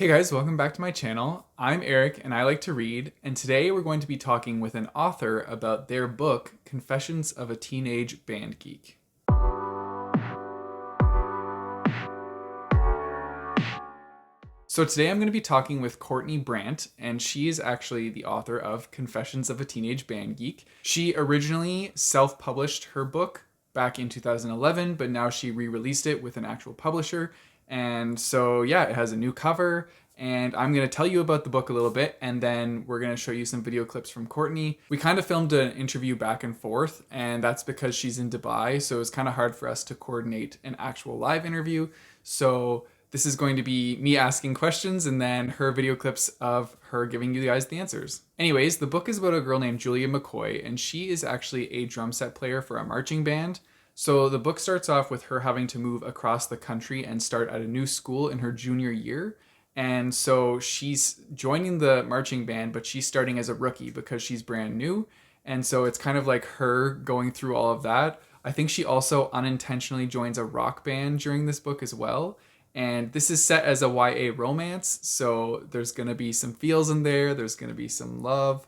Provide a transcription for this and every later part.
Hey guys, welcome back to my channel. I'm Eric and I like to read, and today we're going to be talking with an author about their book, Confessions of a Teenage Band Geek. So today I'm going to be talking with Courtney Brandt, and she is actually the author of Confessions of a Teenage Band Geek. She originally self-published her book back in 2011, but now she re-released it with an actual publisher. And so yeah, it has a new cover, and I'm going to tell you about the book a little bit, and then we're going to show you some video clips from Courtney. We kind of filmed an interview back and forth, and that's because she's in Dubai, so it's kind of hard for us to coordinate an actual live interview. So this is going to be me asking questions and then her video clips of her giving you guys the answers. Anyways, the book is about a girl named Julia McCoy, and she is actually a drum set player for a marching band. So the book starts off with her having to move across the country and start at a new school in her junior year. And so she's joining the marching band, but she's starting as a rookie because she's brand new. And so it's kind of like her going through all of that. I think she also unintentionally joins a rock band during this book as well. And this is set as a YA romance, so there's gonna be some feels in there. There's gonna be some love,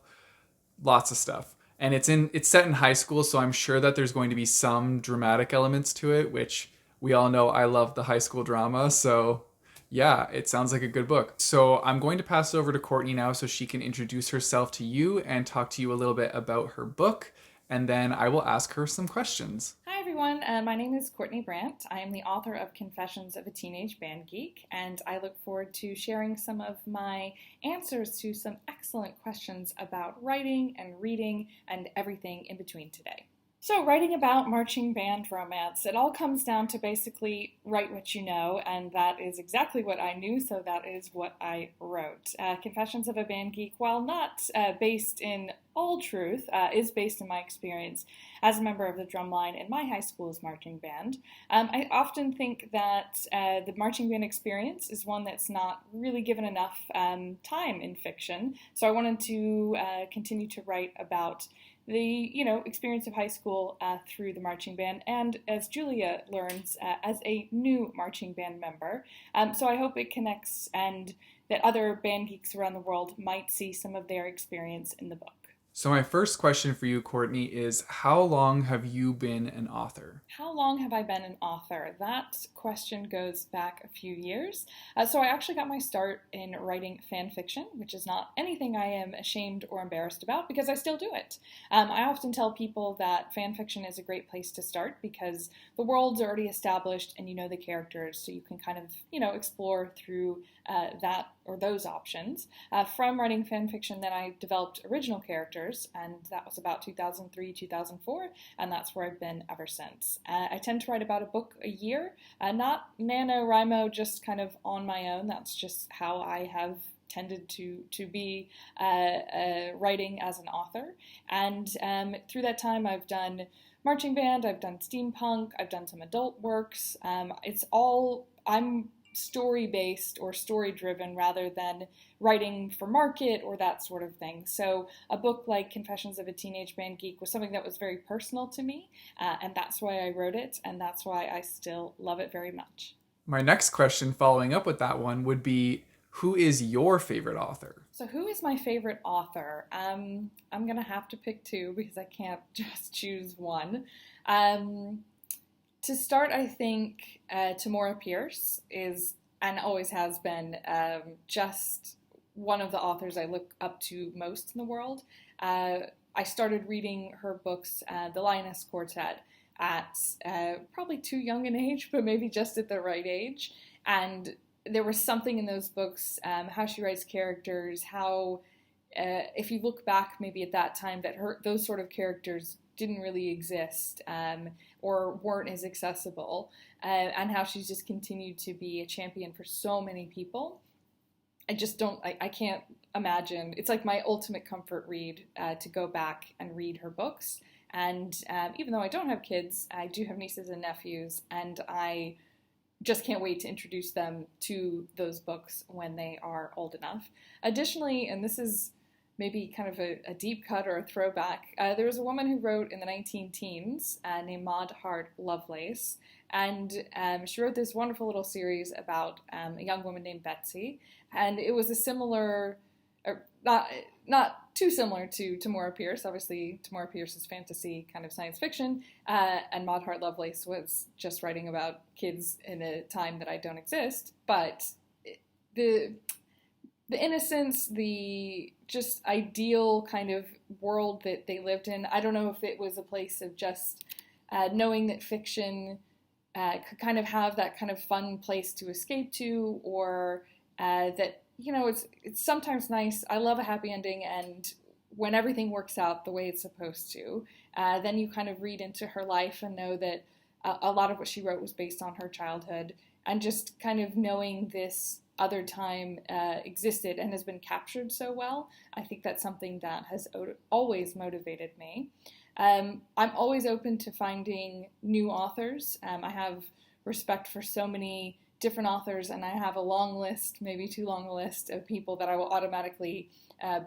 lots of stuff, and it's set in high school, so I'm sure that there's going to be some dramatic elements to it, which we all know I love the high school drama. So yeah, it sounds like a good book. So I'm going to pass it over to Courtney now, so she can introduce herself to you and talk to you a little bit about her book, and then I will ask her some questions. Hi everyone, my name is Courtney Brandt. I am the author of Confessions of a Teenage Band Geek, and I look forward to sharing some of my answers to some excellent questions about writing and reading and everything in between today. So, writing about marching band romance, it all comes down to basically write what you know, and that is exactly what I knew, so that is what I wrote. Confessions of a Band Geek, while not based in all truth, is based in my experience as a member of the drumline in my high school's marching band. I often think that the marching band experience is one that's not really given enough time in fiction, so I wanted to continue to write about the experience of high school through the marching band, and as Julia learns as a new marching band member. So I hope it connects and that other band geeks around the world might see some of their experience in the book. So my first question for you, Courtney, is how long have you been an author? How long have I been an author? That question goes back a few years. So I actually got my start in writing fan fiction, which is not anything I am ashamed or embarrassed about because I still do it. I often tell people that fan fiction is a great place to start because the world's already established and you know the characters, so you can kind of, explore through that or those options. From writing fan fiction, then I developed original characters, and that was about 2003, 2004, and that's where I've been ever since. I tend to write about a book a year, not NaNoWriMo, just kind of on my own. That's just how I have tended to be writing as an author. And through that time, I've done marching band, I've done steampunk, I've done some adult works. I'm story-based or story-driven rather than writing for market or that sort of thing. So a book like Confessions of a Teenage Band Geek was something that was very personal to me, and that's why I wrote it, and that's why I still love it very much. My next question following up with that one would be, who is your favorite author? So who is my favorite author? I'm going to have to pick two because I can't just choose one. To start, I think Tamora Pierce is, and always has been, just one of the authors I look up to most in the world. I started reading her books, The Lioness Quartet, at probably too young an age, but maybe just at the right age. And there was something in those books, how she writes characters, how, if you look back maybe at that time, that those sort of characters didn't really exist or weren't as accessible, and how she's just continued to be a champion for so many people. I can't imagine. It's like my ultimate comfort read to go back and read her books. And even though I don't have kids, I do have nieces and nephews, and I just can't wait to introduce them to those books when they are old enough. Additionally, and this is maybe kind of a deep cut or a throwback, there was a woman who wrote in the 19 teens named Maud Hart Lovelace, And she wrote this wonderful little series about a young woman named Betsy. And it was a similar, or not too similar to Tamora Pierce. Obviously, Tamora Pierce is fantasy, kind of science fiction, and Maud Hart Lovelace was just writing about kids in a time that I don't exist. But the innocence, the just ideal kind of world that they lived in, I don't know if it was a place of just knowing that fiction could kind of have that kind of fun place to escape to, or that, it's sometimes nice. I love a happy ending, and when everything works out the way it's supposed to, then you kind of read into her life and know that a lot of what she wrote was based on her childhood, and just kind of knowing this other time existed and has been captured so well. I think that's something that has always motivated me. I'm always open to finding new authors. I have respect for so many different authors, and I have a long list, maybe too long a list, of people that I will automatically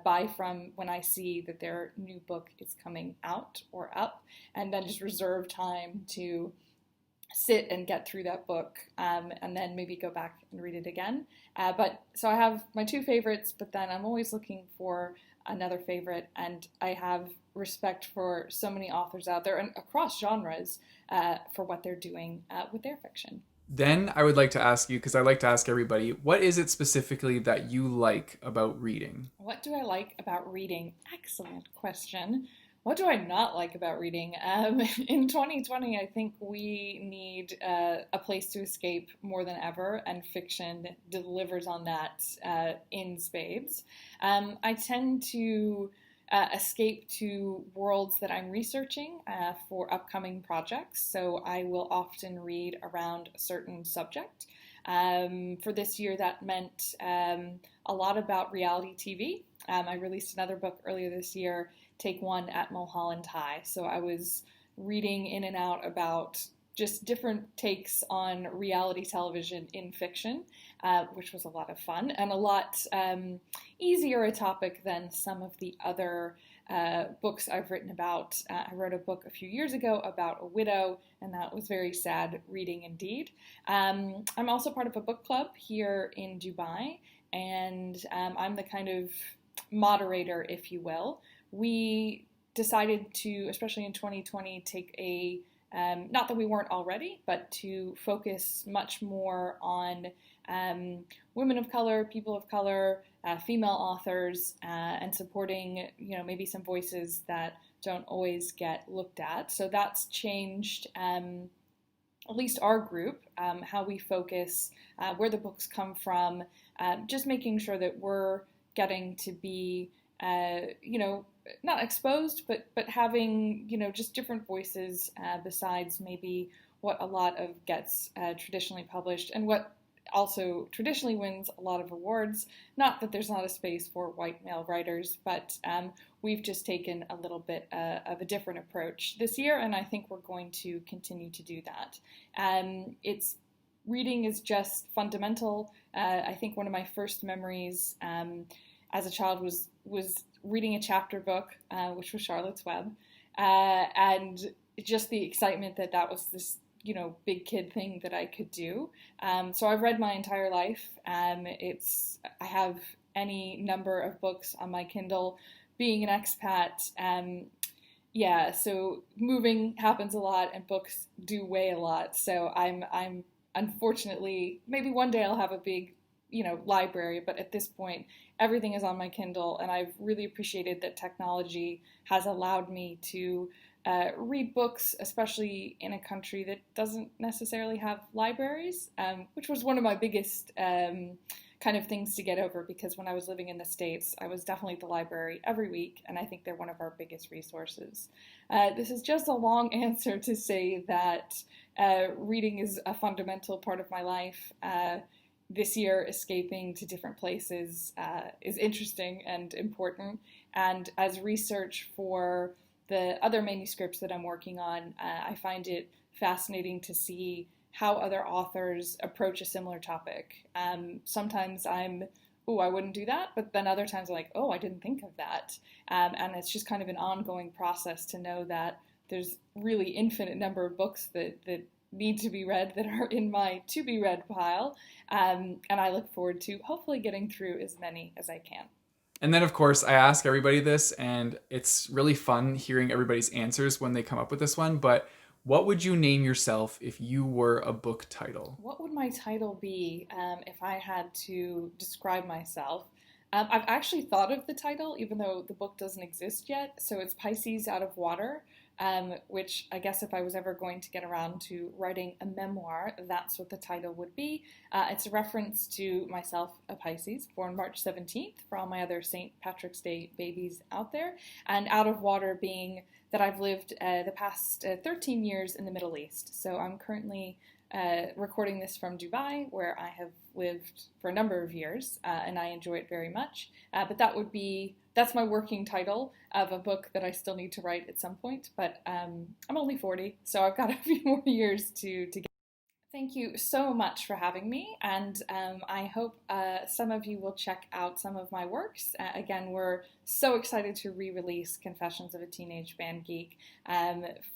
buy from when I see that their new book is coming out or up, and then just reserve time to sit and get through that book, and then maybe go back and read it again. So I have my two favorites, but then I'm always looking for another favorite, and I have respect for so many authors out there and across genres for what they're doing with their fiction. Then I would like to ask you, because I like to ask everybody, what is it specifically that you like about reading? What do I like about reading? Excellent question. What do I not like about reading? In 2020, I think we need a place to escape more than ever, and fiction delivers on that in spades. I tend to escape to worlds that I'm researching for upcoming projects, so I will often read around a certain subject. For this year, that meant a lot about reality TV. I released another book earlier this year, Take One at Mulholland High. So I was reading in and out about just different takes on reality television in fiction, which was a lot of fun and a lot easier a topic than some of the other books I've written about. I wrote a book a few years ago about a widow, and that was very sad reading indeed. I'm also part of a book club here in Dubai, and I'm the kind of moderator, if you will. We decided to, especially in 2020, take a not that we weren't already, but to focus much more on women of color, people of color, female authors, and supporting, maybe some voices that don't always get looked at. So that's changed, at least our group, how we focus, where the books come from, just making sure that we're getting to be, not exposed, but having, just different voices besides maybe what a lot of gets traditionally published, and what also traditionally wins a lot of awards. Not that there's not a space for white male writers, but we've just taken a little bit of a different approach this year, and I think we're going to continue to do that. Reading is just fundamental. I think one of my first memories as a child was reading a chapter book, which was Charlotte's Web, and just the excitement that was this, big kid thing that I could do. So I've read my entire life. I have any number of books on my Kindle. Being an expat, so moving happens a lot, and books do weigh a lot. So I'm unfortunately, maybe one day I'll have a big library, but at this point, everything is on my Kindle, and I've really appreciated that technology has allowed me to read books, especially in a country that doesn't necessarily have libraries, which was one of my biggest kind of things to get over, because when I was living in the States, I was definitely at the library every week, and I think they're one of our biggest resources. This is just a long answer to say that reading is a fundamental part of my life. This year, escaping to different places is interesting and important. And as research for the other manuscripts that I'm working on, I find it fascinating to see how other authors approach a similar topic. Sometimes I wouldn't do that, but then other times I'm like, I didn't think of that. And it's just kind of an ongoing process to know that there's really infinite number of books that need to be read that are in my to be read pile. And I look forward to hopefully getting through as many as I can. And then, of course, I ask everybody this, and it's really fun hearing everybody's answers when they come up with this one. But what would you name yourself if you were a book title? What would my title be if I had to describe myself? I've actually thought of the title, even though the book doesn't exist yet. So it's Pisces Out of Water, which I guess if I was ever going to get around to writing a memoir, that's what the title would be. It's a reference to myself, a Pisces, born March 17th, for all my other St. Patrick's Day babies out there, and Out of Water being that I've lived the past 13 years in the Middle East. So I'm currently recording this from Dubai, where I have lived for a number of years, and I enjoy it very much. But that's my working title of a book that I still need to write at some point. But I'm only 40, so I've got a few more years to get. Thank you so much for having me, and I hope some of you will check out some of my works. Again, we're so excited to re-release Confessions of a Teenage Band Geek.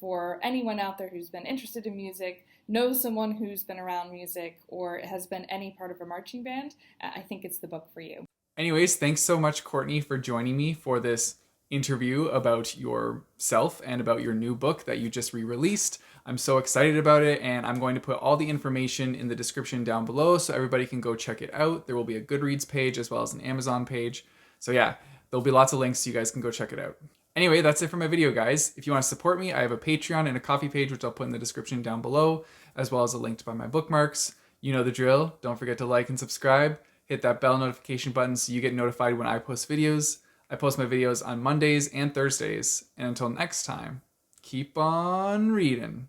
For anyone out there who's been interested in music, knows someone who's been around music, or has been any part of a marching band, I think it's the book for you. Anyways, thanks so much, Courtney, for joining me for this interview about yourself and about your new book that you just re-released. I'm so excited about it, and I'm going to put all the information in the description down below so everybody can go check it out. There will be a Goodreads page as well as an Amazon page. So yeah, there'll be lots of links so you guys can go check it out. Anyway, that's it for my video, guys. If you want to support me, I have a Patreon and a Ko-fi page, which I'll put in the description down below, as well as a link to buy my bookmarks. You know the drill. Don't forget to like and subscribe. Hit that bell notification button so you get notified when I post videos. I post my videos on Mondays and Thursdays. And until next time, keep on reading.